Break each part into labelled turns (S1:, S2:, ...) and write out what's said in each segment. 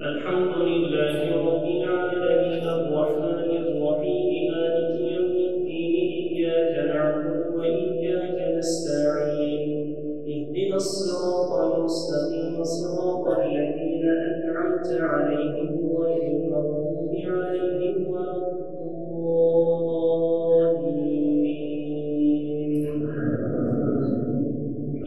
S1: الحمد لله رب العالمين الرحمن الرحيم مالك يوم الدين إياك نعبد وإياك نستعين اهدنا الصراط المستقيم صراط الذين أنعمت عليهم غير المغضوب عليهم ولا الضالين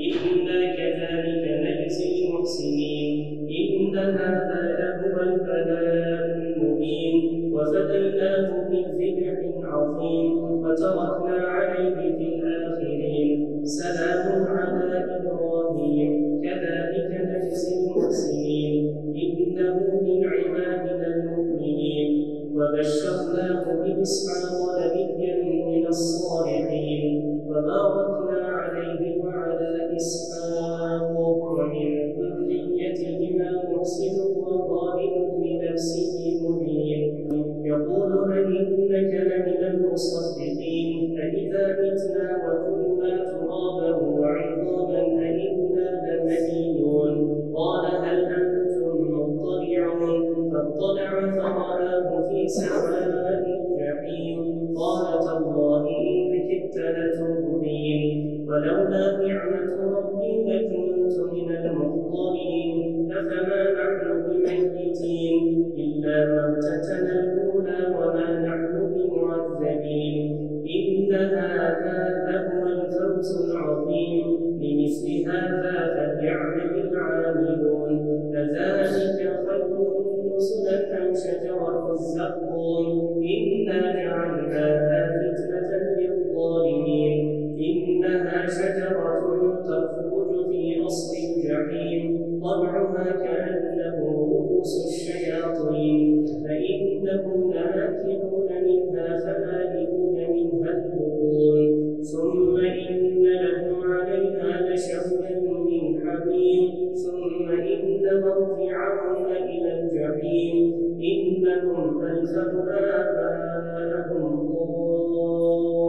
S1: إنا كذلك نجزي المحسنين إن هذا لهو البلاء المبين وفديناه بذبح عظيم وتركنا عليه في الآخرين سلام على إبراهيم كذلك نجزي المحسنين إنه من عبادنا المؤمنين وبشرناه بإسحاق نبيا من الصالحين وباركنا عليه وعلى إسحاق ومن ذريتهما محسن وظالم لنفسه مبين يقول أئنك لمن المصدقين أئذا متنا وكنا ترابا وعظاما أئنا لمدينون قال هل أنتم مطلعون فاطلع فرآه في سواء الجحيم قال تالله إن كدت لتردين ولولا نعمة ربي لكنت من المحضرين أفما نحن بميتين إلا موتتنا الأولى وما نحن بمعذبين إن هذا لهو الفوز العظيم لمثل هذا فليعمل العاملون أذلك خير نزلا أم شجرة الزقوم إنا جعلناها فتنة للظالمين إنها شجرة تخرج في أصل الجحيم طلعها كأنه رؤوس الشياطين فإنهم لآكلون منها فمالئون منها البطون ثم إن لهم عليها لشوبا من حميم ثم إن مرجعهم إلى الجحيم إنهم ألفوا آباءهم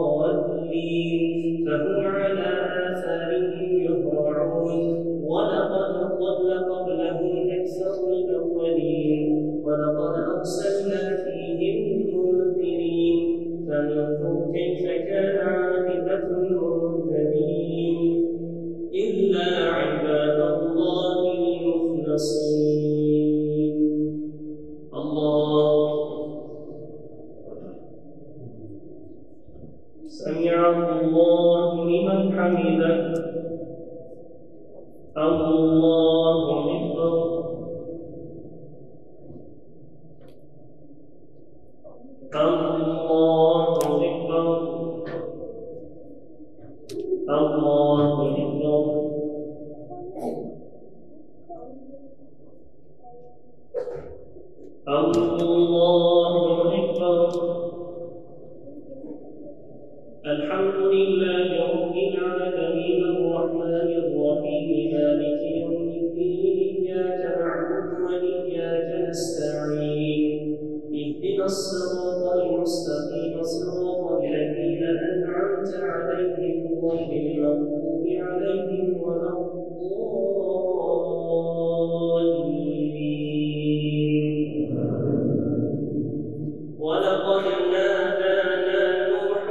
S1: ضالين فهم على آثارهم يهرعون ولقد ضل قبلهم أكثر الأولين ولقد أرسلنا فيهم منذرين فانظر كيف كان عاقبة المنذرين إلا عباد الله المخلصين الله سمع الله لمن حمده الله أكبر الله أكبر الله أكبر الله أكبر الحمد لله رب العالمين الرحمن الرحيم مالك يوم الدين إياك نعبد وإياك نستعين اهدنا الصراط المستقيم صراط الذين أنعمت عليهم غير المغضوب عليهم ولا الضالين ولقد نادانا نوح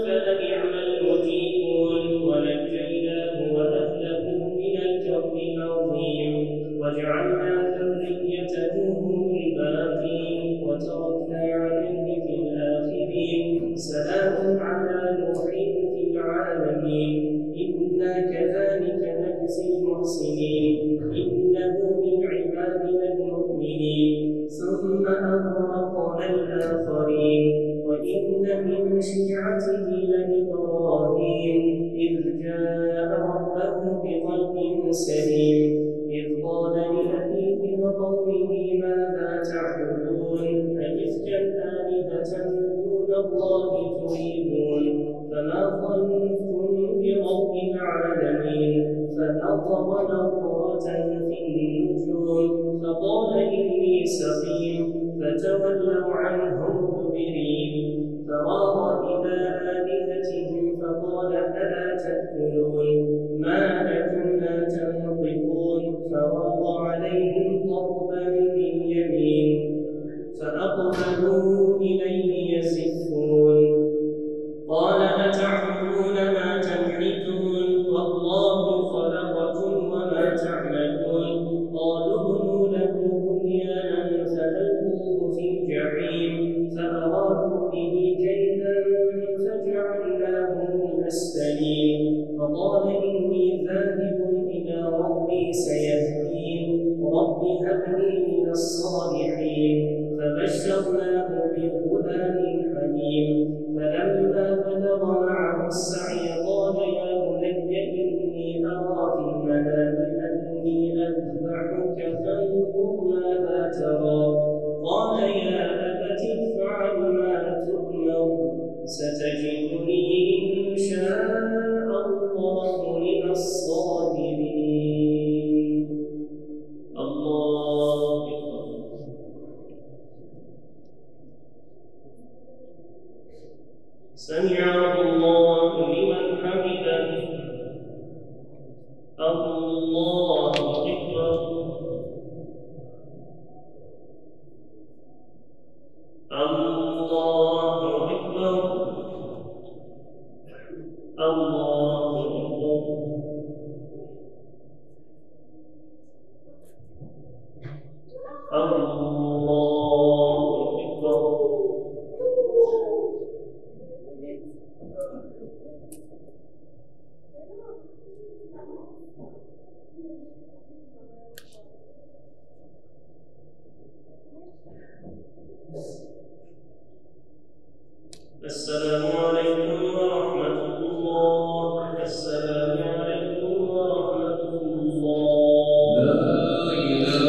S1: فلنعم المجيبون ونجيناه وأهله من الكرب العظيم وجعلنا ذريته هم الباقين وتركنا عليه سقيم فتولوا عنه مدبرين فراغ إلى آلهتهم فقال ألا تأكلون ما لكم لا تنطقون فراغ عليهم ضربا باليمين فأقبلوا إليه يزفون قال أتعبدون ما تنحتون والله خلقكم وما تعملون قالوا ابنوا له بنيانا فألقوه في الجحيم فأرادوا به كيدا فجعلناهم الأسفلين فقال إني ذاهب إلى ربي سيهدين رب هب لي من الصالحين فبشرناه بغلام حليم فلما بلغ معه السعي قال يا بني إني أرى في المنام أني أذبحك فانظر ماذا ترى قال يا أبت افعل ما تؤمر ستجدني إن شاء الله من الصابرين الله أكبر سمع الله لمن حمده الله أكبر الله أكبر الله أكبر الله أكبر السلام عليكم ورحمة الله السلام عليكم ورحمة الله لا إله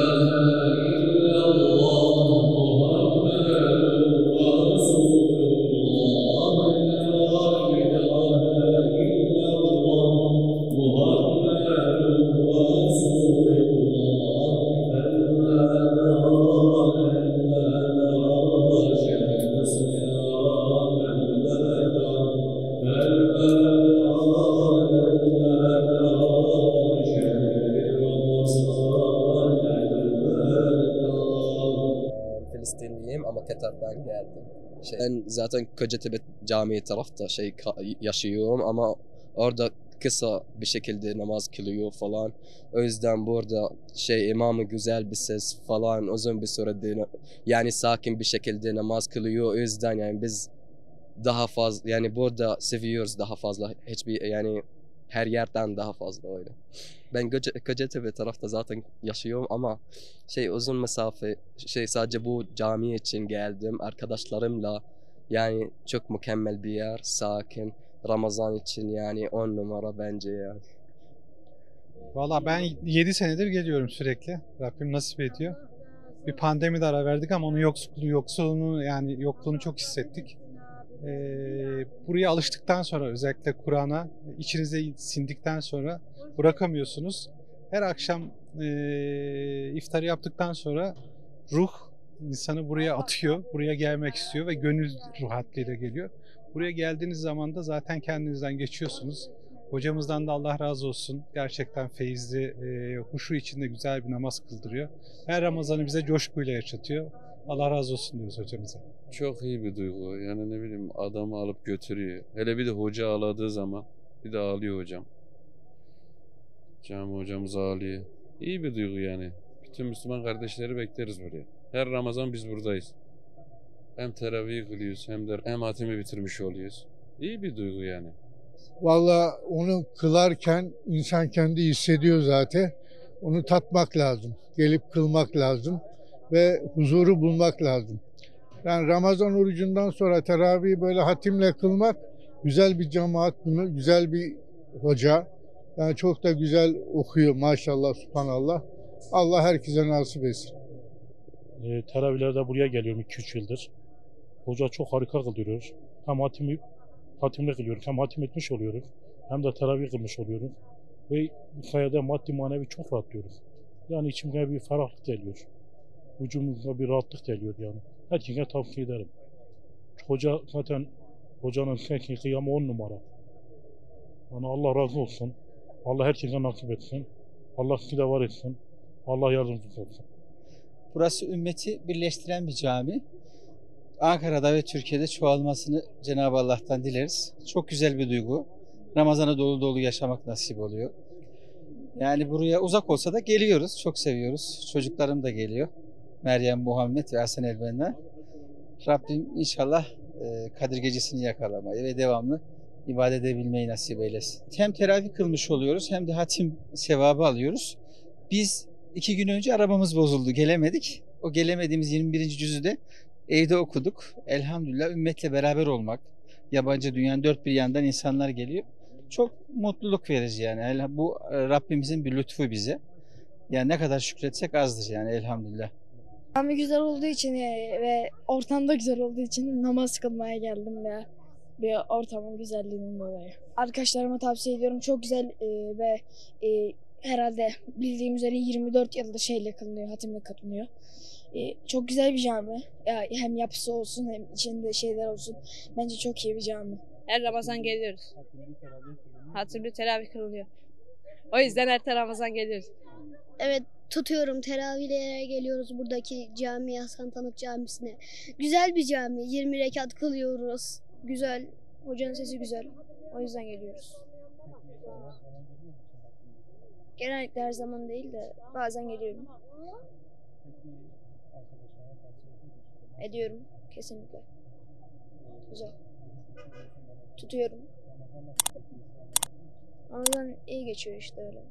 S1: إلا الله محمد رسول الله لا إله إلا الله محمد رسول
S2: Filistinliyim ama Katar'dan geldim. Ben zaten Kocatepe Camii tarafta yaşıyorum ama orada kısa bir şekilde namaz kılıyor falan. O yüzden burada imamı güzel bir ses falan uzun bir sürede yani sakin bir şekilde namaz kılıyor. O yüzden yani biz daha fazla yani burada seviyoruz daha fazla hiçbir yani her yerden daha fazla öyle. Ben Kocatepe tarafta zaten yaşıyorum ama uzun mesafe sadece bu cami için geldim arkadaşlarımla. Yani çok mükemmel bir yer, sakin. Ramazan için yani 10 numara bence yani.
S3: Valla ben 7 senedir geliyorum sürekli. Rabbim nasip ediyor. Bir pandemi de ara verdik ama onun yokluğunu çok hissettik. Buraya alıştıktan sonra özellikle Kur'an'a içinize sindikten sonra bırakamıyorsunuz. Her akşam iftarı yaptıktan sonra ruh insanı buraya atıyor, buraya gelmek istiyor ve gönül rahatlığıyla geliyor. Buraya geldiğiniz zaman da zaten kendinizden geçiyorsunuz. Hocamızdan da Allah razı olsun. Gerçekten feyizli, huşu içinde güzel bir namaz kıldırıyor. Her Ramazan'ı bize coşkuyla yaşatıyor. Allah razı olsun diyoruz hocamıza.
S4: Çok iyi bir duygu. Yani ne bileyim adamı alıp götürüyor. Hele bir de hoca ağladığı zaman bir de ağlıyor hocam. Cami hocamız ağlıyor. İyi bir duygu yani. Bütün Müslüman kardeşleri bekleriz buraya. Her Ramazan biz buradayız. Hem teravih kılıyoruz hem hatimi bitirmiş oluyoruz. İyi bir duygu yani.
S5: Vallahi onu kılarken insan kendi hissediyor zaten. Onu tatmak lazım. Gelip kılmak lazım ve huzuru bulmak lazım. Yani Ramazan orucundan sonra teravihi böyle hatimle kılmak güzel bir cemaat, güzel bir hoca. Yani çok da güzel okuyor maşallah, subhanallah. Allah herkese nasip etsin.
S6: Teravihlerde buraya geliyorum 2-3 yıldır. Hoca çok harika kıldırıyor. Hem hatimle kılıyoruz, hem hatim etmiş oluyoruz. Hem de teravih kılmış oluyoruz. Ve bu sayede maddi manevi çok rahatlıyoruz. Yani içimde bir ferahlık geliyor. vücudumuza bir rahatlık geliyor yani. Herkese tavsiye ederim. Hoca zaten hocanın tekniği kıyamı 10 numara. Yani Allah razı olsun. Allah herkese nasip etsin. Allah sizi de var etsin. Allah yardımcınız olsun.
S7: Burası ümmeti birleştiren bir cami. Ankara'da ve Türkiye'de çoğalmasını Cenab-ı Allah'tan dileriz. Çok güzel bir duygu. Ramazan'ı dolu dolu yaşamak nasip oluyor. Yani buraya uzak olsa da geliyoruz. Çok seviyoruz. Çocuklarım da geliyor. Meryem, Muhammed ve Hasan Elbenler. Rabbim inşallah Kadir Gecesi'ni yakalamayı ve devamlı ibadet edebilmeyi nasip eylesin. Hem teravih kılmış oluyoruz hem de hatim sevabı alıyoruz. Biz 2 gün önce arabamız bozuldu, gelemedik. O gelemediğimiz 21. cüzü de evde okuduk. Elhamdülillah ümmetle beraber olmak. Yabancı dünyanın dört bir yandan insanlar geliyor. Çok mutluluk verici yani. Bu Rabbimizin bir lütfu bize. Yani ne kadar şükretsek azdır yani elhamdülillah.
S8: Cami güzel olduğu için ve ortam da güzel olduğu için namaz kılmaya geldim ya. Bir ortamın güzelliğinden dolayı. Arkadaşlarıma tavsiye ediyorum. Çok güzel ve herhalde bildiğim üzere 24 yıldır şeyle kılınıyor, hatimle kılınıyor. Çok güzel bir cami. Hem yapısı olsun hem içinde şeyler olsun. Bence çok iyi bir cami.
S9: Her Ramazan geliyoruz. Hatimli teravih kılınıyor. O yüzden her Ramazan geliyoruz.
S10: Evet, tutuyorum. Teravihlere geliyoruz buradaki cami, Hasan Tanık Camisi'ne. Güzel bir cami. 20 rekat kılıyoruz. Güzel. Hocanın sesi güzel. O yüzden geliyoruz. Genellikle her zaman değil de bazen geliyorum. Ediyorum. Kesinlikle. Güzel. Tutuyorum. Ramazan iyi geçiyor işte öyle.